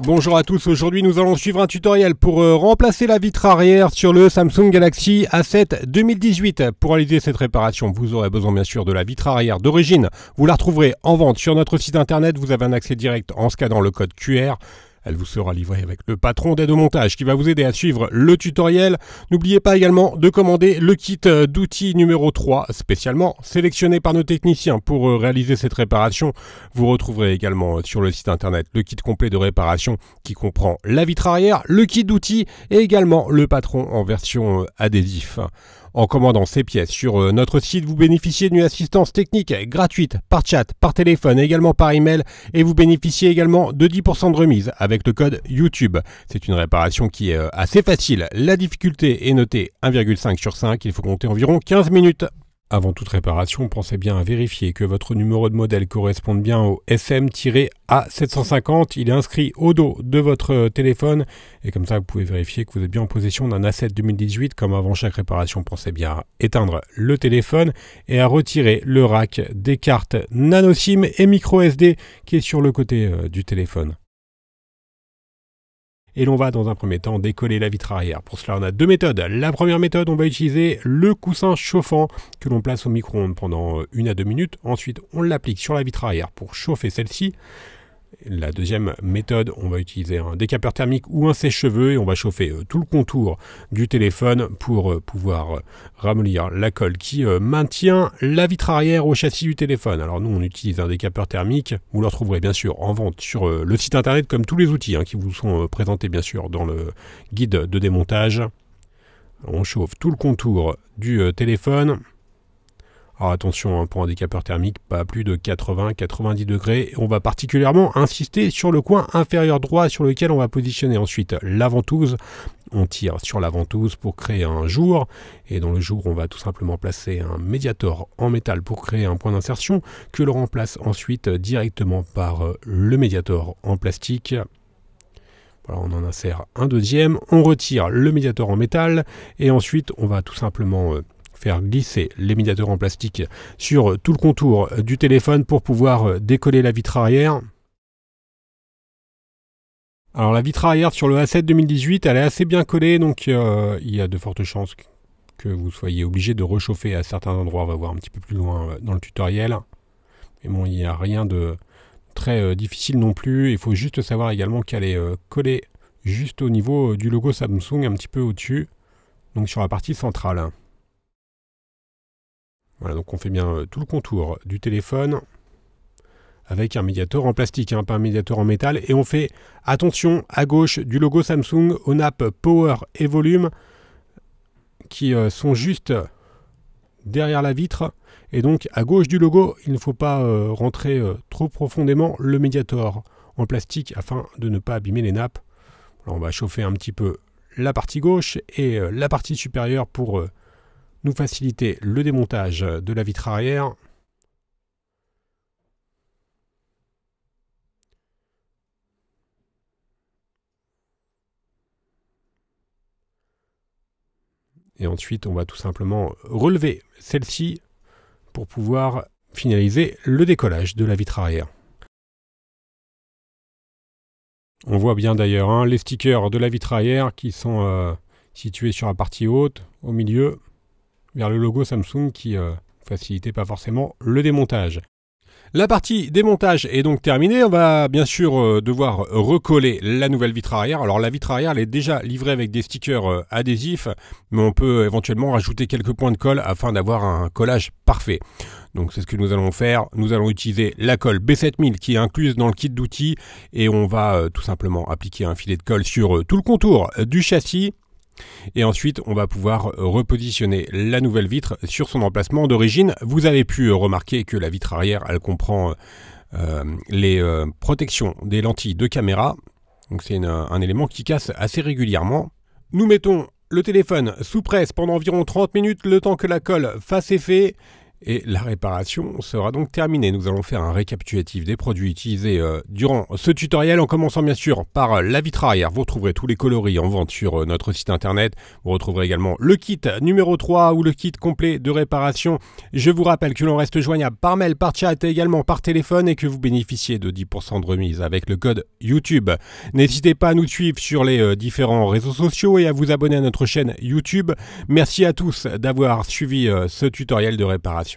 Bonjour à tous, aujourd'hui nous allons suivre un tutoriel pour remplacer la vitre arrière sur le Samsung Galaxy A7 2018. Pour réaliser cette réparation, vous aurez besoin bien sûr de la vitre arrière d'origine. Vous la retrouverez en vente sur notre site internet, vous avez un accès direct en scannant le code QR. Elle vous sera livrée avec le patron d'aide au montage qui va vous aider à suivre le tutoriel. N'oubliez pas également de commander le kit d'outils numéro 3, spécialement sélectionné par nos techniciens pour réaliser cette réparation. Vous retrouverez également sur le site internet le kit complet de réparation qui comprend la vitre arrière, le kit d'outils et également le patron en version adhésif. En commandant ces pièces sur notre site, vous bénéficiez d'une assistance technique gratuite par chat, par téléphone, également par email et vous bénéficiez également de 10% de remise avec le code YouTube. C'est une réparation qui est assez facile. La difficulté est notée 1,5 sur 5, il faut compter environ 15 minutes. Avant toute réparation, pensez bien à vérifier que votre numéro de modèle corresponde bien au SM-A750. Il est inscrit au dos de votre téléphone et comme ça vous pouvez vérifier que vous êtes bien en possession d'un A7 2018. Comme avant chaque réparation, pensez bien à éteindre le téléphone et à retirer le rack des cartes nano SIM et micro SD qui est sur le côté du téléphone. Et l'on va dans un premier temps décoller la vitre arrière. Pour cela, on a deux méthodes. La première méthode, on va utiliser le coussin chauffant que l'on place au micro-ondes pendant 1 à 2 minutes. Ensuite, on l'applique sur la vitre arrière pour chauffer celle-ci. La deuxième méthode, on va utiliser un décapeur thermique ou un sèche-cheveux et on va chauffer tout le contour du téléphone pour pouvoir ramollir la colle qui maintient la vitre arrière au châssis du téléphone. Alors nous, on utilise un décapeur thermique. Vous le retrouverez bien sûr en vente sur le site internet comme tous les outils qui vous sont présentés bien sûr dans le guide de démontage. On chauffe tout le contour du téléphone. Alors attention, pour un décapeur thermique, pas plus de 80-90 degrés. On va particulièrement insister sur le coin inférieur droit sur lequel on va positionner ensuite la ventouse. On tire sur la ventouse pour créer un jour. Et dans le jour, on va tout simplement placer un médiator en métal pour créer un point d'insertion que l'on remplace ensuite directement par le médiator en plastique. Voilà, on en insère un deuxième. On retire le médiator en métal et ensuite on va tout simplement faire glisser les médiateurs en plastique sur tout le contour du téléphone pour pouvoir décoller la vitre arrière. Alors la vitre arrière sur le A7 2018, elle est assez bien collée, donc il y a de fortes chances que vous soyez obligé de réchauffer à certains endroits. On va voir un petit peu plus loin dans le tutoriel. Mais bon, il n'y a rien de très difficile non plus. Il faut juste savoir également qu'elle est collée juste au niveau du logo Samsung, un petit peu au-dessus, donc sur la partie centrale. Voilà, donc on fait bien tout le contour du téléphone avec un médiator en plastique, pas un médiator en métal. Et on fait attention à gauche du logo Samsung aux nappes Power et Volume qui sont juste derrière la vitre. Et donc à gauche du logo, il ne faut pas rentrer trop profondément le médiator en plastique afin de ne pas abîmer les nappes. Alors on va chauffer un petit peu la partie gauche et la partie supérieure pour nous faciliter le démontage de la vitre arrière. Et ensuite, on va tout simplement relever celle-ci pour pouvoir finaliser le décollage de la vitre arrière. On voit bien d'ailleurs les stickers de la vitre arrière qui sont situés sur la partie haute, au milieu, vers le logo Samsung qui facilitait pas forcément le démontage. La partie démontage est donc terminée. On va bien sûr devoir recoller la nouvelle vitre arrière. Alors la vitre arrière elle est déjà livrée avec des stickers adhésifs, mais on peut éventuellement rajouter quelques points de colle afin d'avoir un collage parfait. Donc c'est ce que nous allons faire. Nous allons utiliser la colle B7000 qui est incluse dans le kit d'outils et on va tout simplement appliquer un filet de colle sur tout le contour du châssis. Et ensuite, on va pouvoir repositionner la nouvelle vitre sur son emplacement d'origine. Vous avez pu remarquer que la vitre arrière, elle comprend les protections des lentilles de caméra. Donc c'est un élément qui casse assez régulièrement. Nous mettons le téléphone sous presse pendant environ 30 minutes, le temps que la colle fasse effet. Et la réparation sera donc terminée. Nous allons faire un récapitulatif des produits utilisés durant ce tutoriel, en commençant bien sûr par la vitre arrière. Vous retrouverez tous les coloris en vente sur notre site internet. Vous retrouverez également le kit numéro 3 ou le kit complet de réparation. Je vous rappelle que l'on reste joignable par mail, par chat et également par téléphone, et que vous bénéficiez de 10% de remise avec le code YouTube. N'hésitez pas à nous suivre sur les différents réseaux sociaux et à vous abonner à notre chaîne YouTube. Merci à tous d'avoir suivi ce tutoriel de réparation.